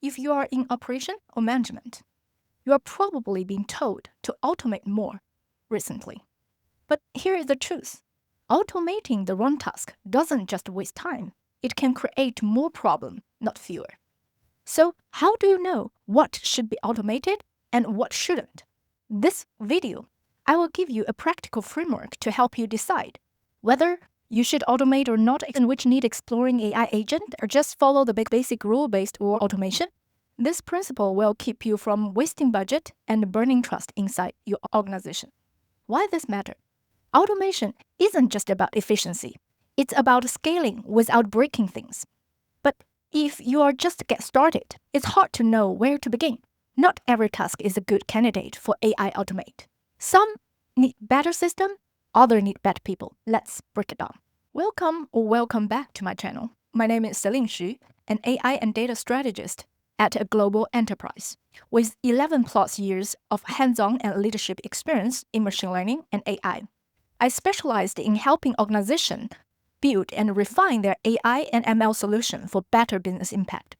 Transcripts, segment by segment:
If you are in operation or management, you are probably being told to automate more recently. But here is the truth. Automating the wrong task doesn't just waste time. It can create more problem, not fewer. So how do you know what should be automated and what shouldn't? This video, I will give you a practical framework to help you decide whether you should automate or not, and which need exploring AI agent, or just follow the basic rule-based or automation. This principle will keep you from wasting budget and burning trust inside your organization. Why this matter? Automation isn't just about efficiency. It's about scaling without breaking things. But if you are just get started, it's hard to know where to begin. Not every task is a good candidate for AI automate. Some need better system, others need better people. Let's break it down. Welcome back to my channel. My name is Celine Xu, an AI and data strategist at a global enterprise with 11 plus years of hands-on and leadership experience in machine learning and AI. I specialized in helping organizations build and refine their AI and ML solution for better business impact.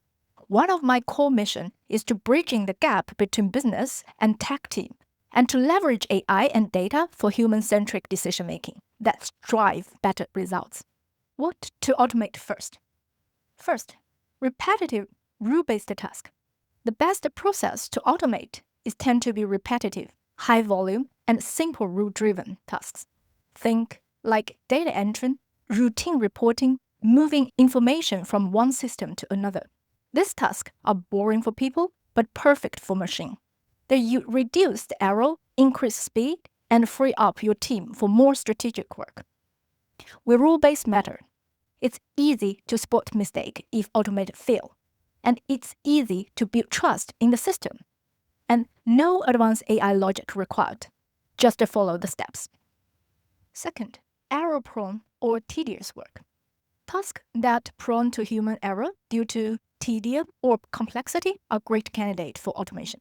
One of my core missions is to bridging the gap between business and tech team, and to leverage AI and data for human-centric decision-making that drive better results. What to automate first? First, repetitive, rule-based task. The best process to automate is tend to be repetitive, high volume, and simple rule-driven tasks. Think like data entry, routine reporting, moving information from one system to another. These tasks are boring for people, but perfect for machine. They reduce the error, increase speed, and free up your team for more strategic work. With rule-based matter, it's easy to spot mistake if automated fail, and it's easy to build trust in the system. And no advanced AI logic required. Just follow the steps. Second, error-prone or tedious work. Tasks that prone to human error due to tedium or complexity are great candidates for automation.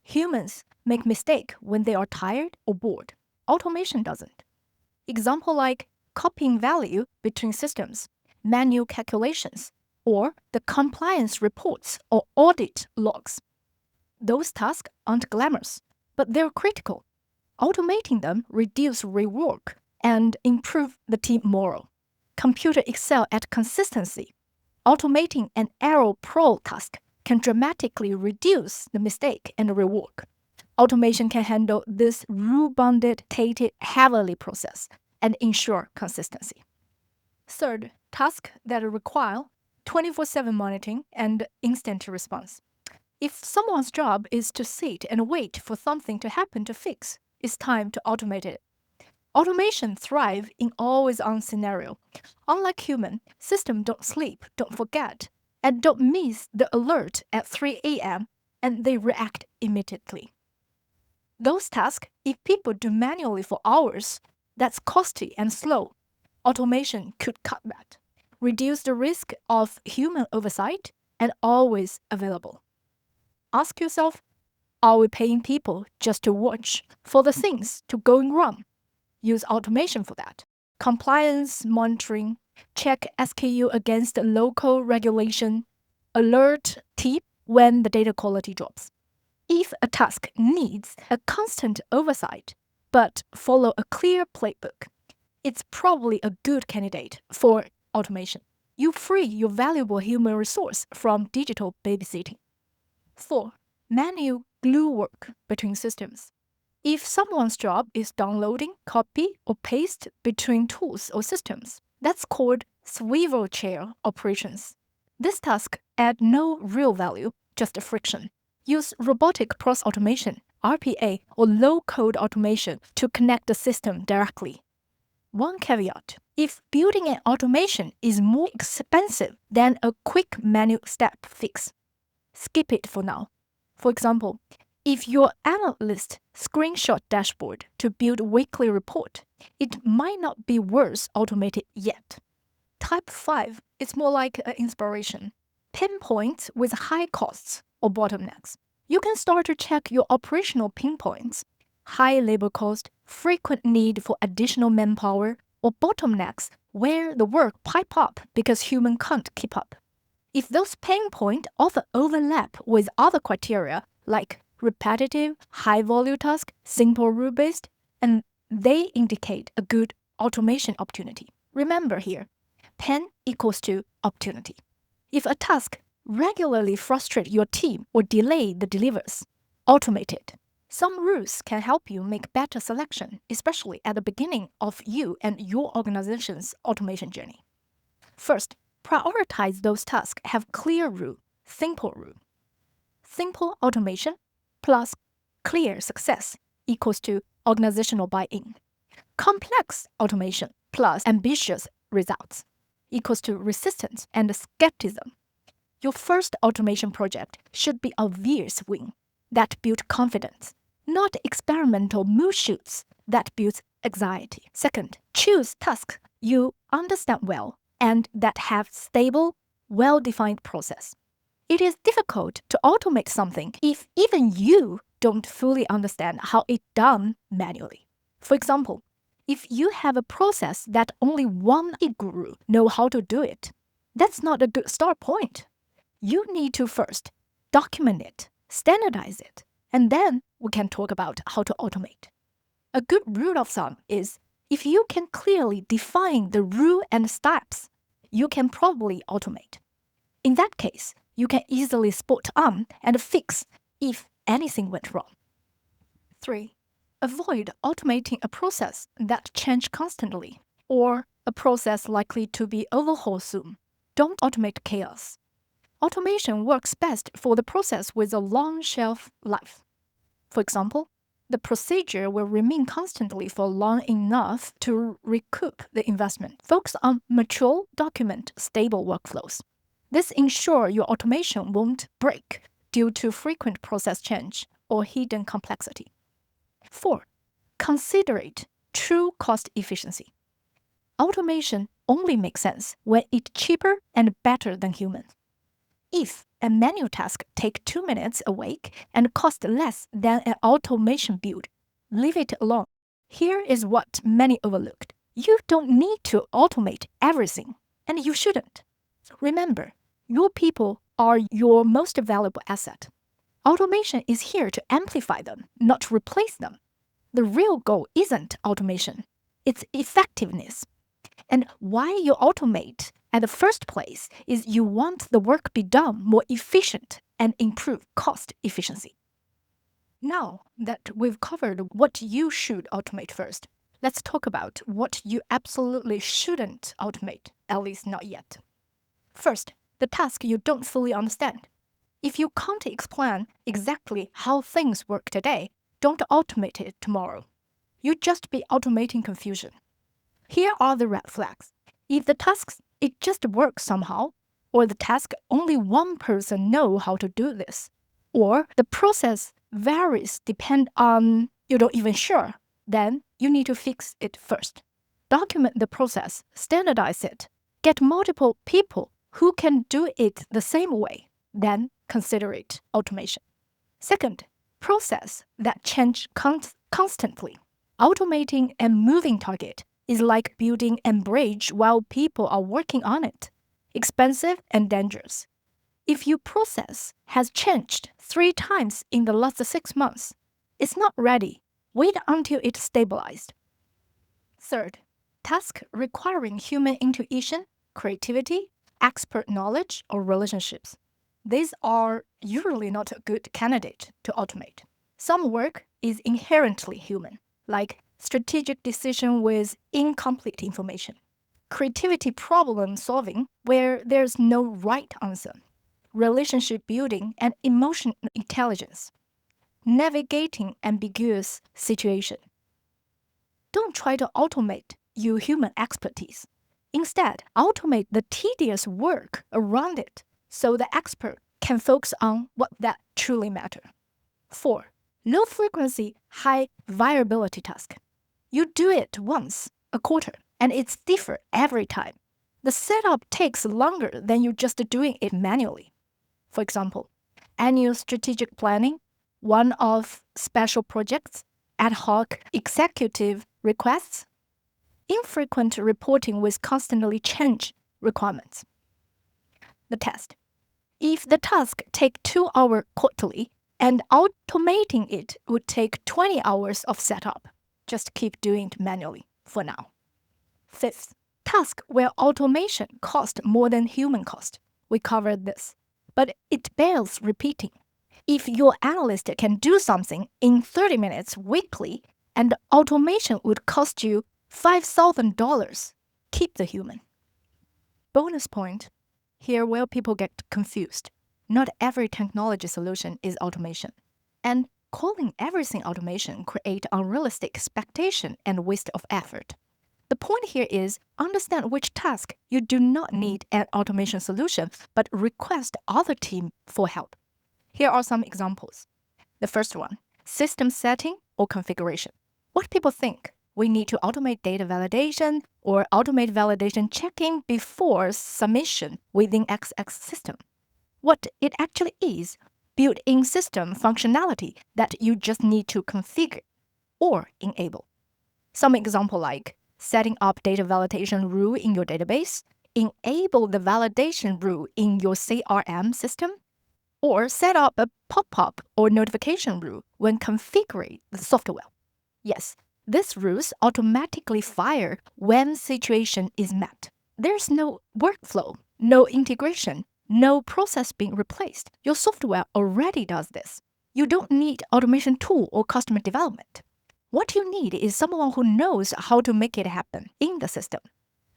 Humans make mistakes when they are tired or bored. Automation doesn't. Example like copying value between systems, manual calculations, or the compliance reports or audit logs. Those tasks aren't glamorous, but they're critical. Automating them reduces rework and improve the team morale. Computer excel at consistency. Automating an error-prone task can dramatically reduce the mistake and rework. Automation can handle this rule-bounded, heavily process and ensure consistency. Third, tasks that require 24/7 monitoring and instant response. If someone's job is to sit and wait for something to happen to fix, it's time to automate it. Automation thrive in always-on scenario. Unlike human, systems don't sleep, don't forget, and don't miss the alert at 3 a.m., and they react immediately. Those tasks, if people do manually for hours, that's costly and slow. Automation could cut that, reduce the risk of human oversight, and always available. Ask yourself, are we paying people just to watch for the things to going wrong? Use automation for that. Compliance monitoring, check SKU against local regulation, alert tip when the data quality drops. If a task needs a constant oversight, but follow a clear playbook, it's probably a good candidate for automation. You free your valuable human resource from digital babysitting. 4. Manual glue work between systems. If someone's job is downloading, copy, or paste between tools or systems, that's called swivel chair operations. This task add no real value, just friction. Use robotic process automation, RPA, or low-code automation to connect the system directly. One caveat, if building an automation is more expensive than a quick manual step fix, skip it for now. For example, if your analyst screenshot dashboard to build weekly report, it might not be worth automated yet. Type 5 is more like an inspiration. Pinpoints with high costs or bottlenecks. You can start to check your operational pinpoints, high labor cost, frequent need for additional manpower, or bottlenecks where the work pipe up because human can't keep up. If those pain points often overlap with other criteria like repetitive, high-volume task, simple rule-based, and they indicate a good automation opportunity. Remember here, pain equals to opportunity. If a task regularly frustrates your team or delay the delivers, automate it. Some rules can help you make better selection, especially at the beginning of you and your organization's automation journey. First, prioritize those tasks have clear rule, simple rule. Simple automation plus clear success equals to organizational buy-in. Complex automation plus ambitious results equals to resistance and skepticism. Your first automation project should be a obvious win that builds confidence, not experimental moonshoots that build anxiety. Second, choose tasks you understand well and that have stable, well-defined process. It is difficult to automate something if even you don't fully understand how it's done manually. For example, if you have a process that only one guru knows how to do it, that's not a good start point. You need to first document it, standardize it, and then we can talk about how to automate. A good rule of thumb is if you can clearly define the rule and steps, you can probably automate. In that case, you can easily spot on and fix if anything went wrong. 3. Avoid automating a process that changes constantly or a process likely to be overhauled soon. Don't automate chaos. Automation works best for the process with a long shelf life. For example, the procedure will remain constantly for long enough to recoup the investment. Focus on mature, document stable workflows. This ensures your automation won't break due to frequent process change or hidden complexity. 4. Considerate true cost efficiency. Automation only makes sense when it's cheaper and better than humans. If a manual task takes 2 minutes a week and costs less than an automation build, leave it alone. Here is what many overlooked. You don't need to automate everything, and you shouldn't. Remember, your people are your most valuable asset. Automation is here to amplify them, not to replace them. The real goal isn't automation, it's effectiveness. And why you automate at the first place is you want the work be done more efficient and improve cost efficiency. Now that we've covered what you should automate first, let's talk about what you absolutely shouldn't automate, at least not yet. First, the task you don't fully understand. If you can't explain exactly how things work today, don't automate it tomorrow. You'd just be automating confusion. Here are the red flags. If the tasks, it just works somehow, or the task only one person knows how to do this, or the process varies depend on you don't even sure, then you need to fix it first. Document the process, standardize it, get multiple people who can do it the same way, then consider it automation. Second, process that change constantly. Automating a moving target is like building a bridge while people are working on it. Expensive and dangerous. If your process has changed 3 times in the last 6 months, it's not ready. Wait until it's stabilized. Third, tasks requiring human intuition, creativity, expert knowledge, or relationships. These are usually not a good candidate to automate. Some work is inherently human, like strategic decision with incomplete information, creativity problem solving where there's no right answer, relationship building and emotional intelligence, navigating ambiguous situation. Don't try to automate your human expertise. Instead, automate the tedious work around it so the expert can focus on what that truly matters. 4. Low frequency, high variability task. You do it once a quarter, and it's different every time. The setup takes longer than you just doing it manually. For example, annual strategic planning, one-off special projects, ad hoc executive requests, infrequent reporting with constantly changed requirements. The test. If the task take 2 hours quarterly, and automating it would take 20 hours of setup, just keep doing it manually for now. Fifth, task where automation cost more than human cost. We covered this, but it bears repeating. If your analyst can do something in 30 minutes weekly and automation would cost you $5,000, keep the human. Bonus point, here where people get confused. Not every technology solution is automation. And calling everything automation create unrealistic expectation and waste of effort. The point here is understand which task you do not need an automation solution, but request other team for help. Here are some examples. The first one, system setting or configuration. What people think? We need to automate data validation or automate validation checking before submission within XX system. What it actually is, built-in system functionality that you just need to configure or enable. Some example like setting up data validation rule in your database, enable the validation rule in your CRM system, or set up a pop-up or notification rule when configuring the software. Yes, these rules automatically fire when situation is met. There's no workflow, no integration, no process being replaced. Your software already does this. You don't need automation tool or customer development. What you need is someone who knows how to make it happen in the system.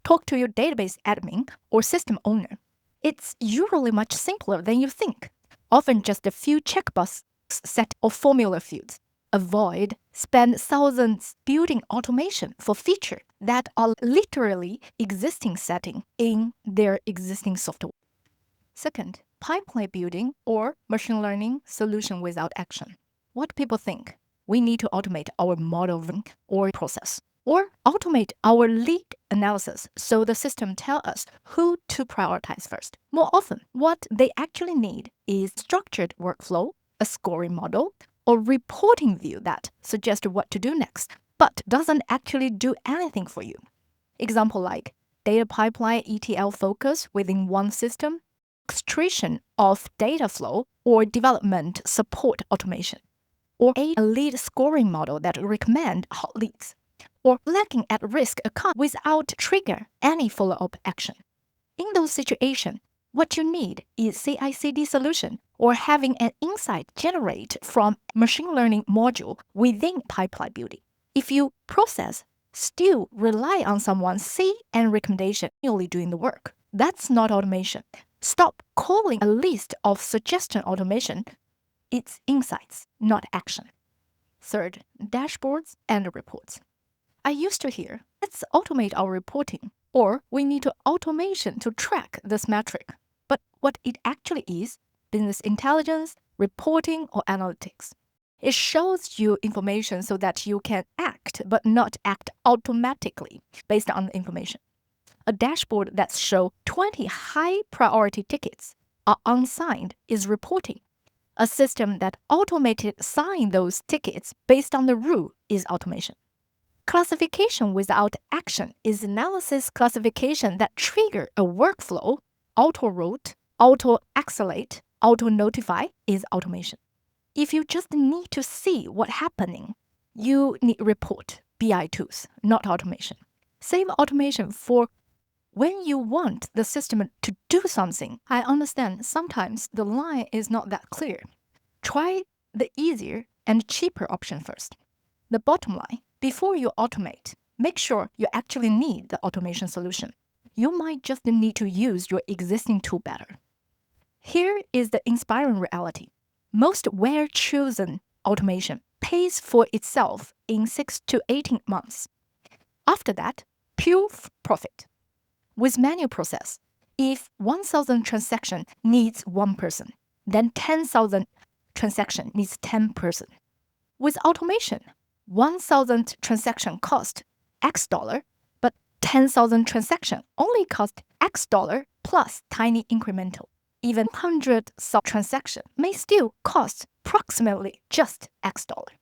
Talk to your database admin or system owner. It's usually much simpler than you think. Often just a few checkbox set or formula fields. Avoid spend thousands building automation for features that are literally existing setting in their existing software. Second, pipeline building or machine learning solution without action. What people think? We need to automate our modeling or process, or automate our lead analysis so the system tells us who to prioritize first. More often, what they actually need is structured workflow, a scoring model, or reporting view that suggests what to do next, but doesn't actually do anything for you. Example like data pipeline ETL focus within one system, extraction of data flow, or development support automation, or a lead scoring model that recommend hot leads, or flagging at risk account without trigger any follow-up action. In those situations, what you need is CI/CD solution or having an insight generate from machine learning module within pipeline building. If you process still rely on someone see and recommendation manually doing the work, that's not automation. Stop calling a list of suggestion automation. It's insights, not action. Third, dashboards and reports. I used to hear, let's automate our reporting, or we need to automation to track this metric. But what it actually is, business intelligence, reporting, or analytics. It shows you information so that you can act, but not act automatically based on the information. A dashboard that shows 20 high priority tickets are unsigned is reporting. A system that automated sign those tickets based on the rule is automation. Classification without action is analysis classification that trigger a workflow, auto-route, auto-accelerate, auto-notify is automation. If you just need to see what's happening, you need report, BI tools, not automation. Same automation for when you want the system to do something. I understand sometimes the line is not that clear. Try the easier and cheaper option first. The bottom line, before you automate, make sure you actually need the automation solution. You might just need to use your existing tool better. Here is the inspiring reality. Most well-chosen automation pays for itself in 6 to 18 months. After that, pure profit. With manual process, if 1,000 transaction needs 1 person, then 10,000 transaction needs 10 person. With automation, 1,000 transaction cost X dollar, but 10,000 transaction only cost X dollar plus tiny incremental. Even 100,000 transaction may still cost approximately just X dollar.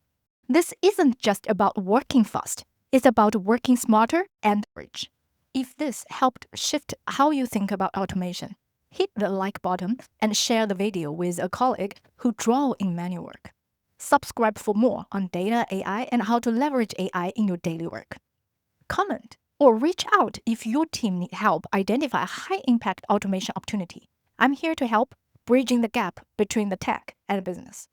This isn't just about working fast, it's about working smarter and rich. If this helped shift how you think about automation, Hit the like button and share the video with a colleague who draws in manual work. Subscribe for more on data AI and how to leverage AI in your daily work. Comment or reach out if your team needs help identify a high-impact automation opportunity. I'm here to help, bridging the gap between the tech and business.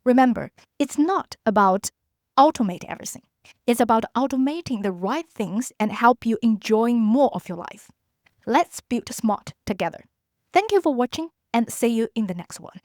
Remember, it's not about automate everything. It's about automating the right things and help you enjoying more of your life. Let's build smart together. Thank you for watching and see you in the next one.